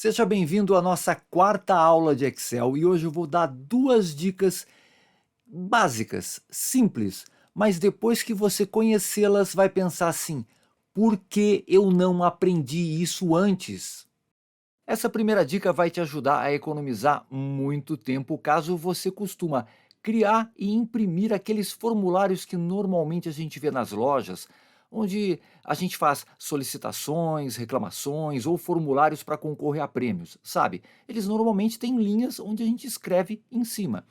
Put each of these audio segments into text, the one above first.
Seja bem-vindo à nossa quarta aula de Excel e hoje eu vou dar duas dicas básicas, simples, mas depois que você conhecê-las vai pensar assim, por que eu não aprendi isso antes? Essa primeira dica vai te ajudar a economizar muito tempo caso você costuma criar e imprimir aqueles formulários que normalmente a gente vê nas lojas, onde a gente faz solicitações, reclamações ou formulários para concorrer a prêmios, sabe? Eles normalmente têm linhas onde a gente escreve em cima.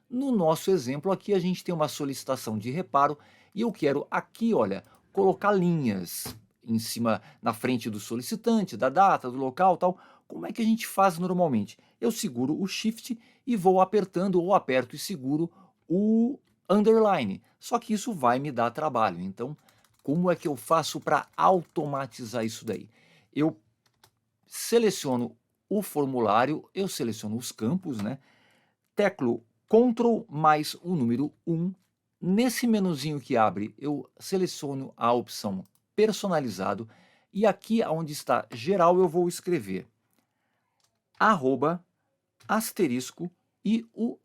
No nosso exemplo aqui a gente tem uma solicitação de reparo e eu quero aqui, olha, colocar linhas em cima, na frente do solicitante, da data, do local, tal. Como é que a gente faz normalmente? Eu seguro o Shift e vou apertando ou aperto e seguro o underline. Só que isso vai me dar trabalho. Então, como é que eu faço para automatizar isso daí? Eu seleciono o formulário, eu seleciono os campos, né? Teclo Ctrl mais o número 1. Nesse menuzinho que abre, eu seleciono a opção personalizado e aqui onde está geral eu vou escrever arroba, asterisco e o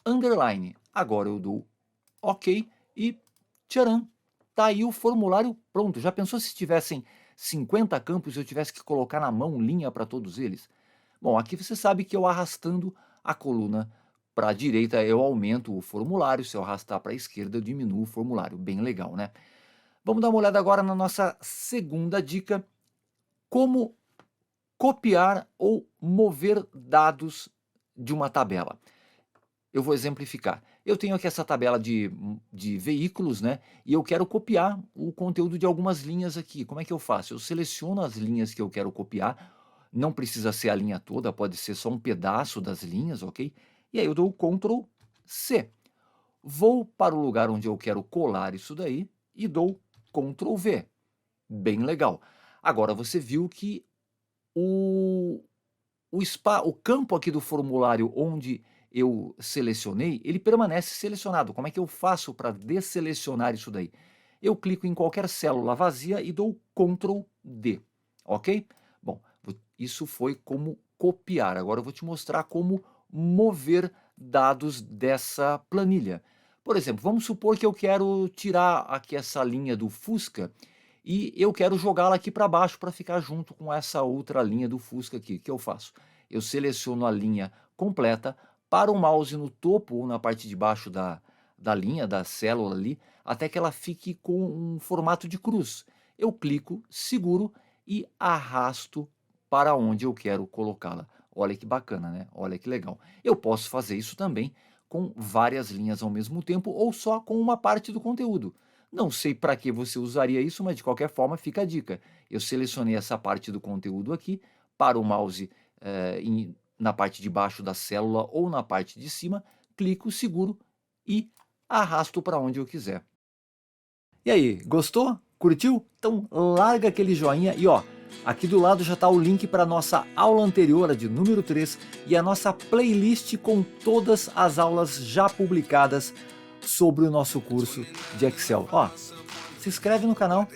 underline. Agora eu dou OK e tcharam, tá aí o formulário pronto. Já pensou se tivessem 50 campos e eu tivesse que colocar na mão linha para todos eles? Bom, aqui você sabe que eu arrastando a coluna para a direita eu aumento o formulário, se eu arrastar para a esquerda eu diminuo o formulário. Bem legal, né? Vamos dar uma olhada agora na nossa segunda dica, como copiar ou mover dados de uma tabela. Eu vou exemplificar. Eu tenho aqui essa tabela de veículos, né? E eu quero copiar o conteúdo de algumas linhas aqui. Como é que eu faço? Eu seleciono as linhas que eu quero copiar. Não precisa ser a linha toda, pode ser só um pedaço das linhas, ok? E aí eu dou o Ctrl C. Vou para o lugar onde eu quero colar isso daí e dou Ctrl V. Bem legal. Agora você viu que o o campo aqui do formulário onde eu selecionei, ele permanece selecionado. Como é que eu faço para desselecionar isso daí? Eu clico em qualquer célula vazia e dou Ctrl D, ok? Bom, isso foi como copiar. Agora eu vou te mostrar como mover dados dessa planilha. Por exemplo, vamos supor que eu quero tirar aqui essa linha do Fusca e eu quero jogá-la aqui para baixo para ficar junto com essa outra linha do Fusca aqui. O que eu faço? Eu seleciono a linha completa, paro o mouse no topo ou na parte de baixo da linha, da célula ali, até que ela fique com um formato de cruz. Eu clico, seguro e arrasto para onde eu quero colocá-la. Olha que bacana, né? Olha que legal. Eu posso fazer isso também com várias linhas ao mesmo tempo ou só com uma parte do conteúdo. Não sei para que você usaria isso, mas de qualquer forma fica a dica. Eu selecionei essa parte do conteúdo aqui, para o mouse na parte de baixo da célula ou na parte de cima, clico, seguro e arrasto para onde eu quiser. E aí, gostou? Curtiu? Então larga aquele joinha e ó, aqui do lado já está o link para a nossa aula anterior, a de número 3, e a nossa playlist com todas as aulas já publicadas sobre o nosso curso de Excel. Ó, se inscreve no canal,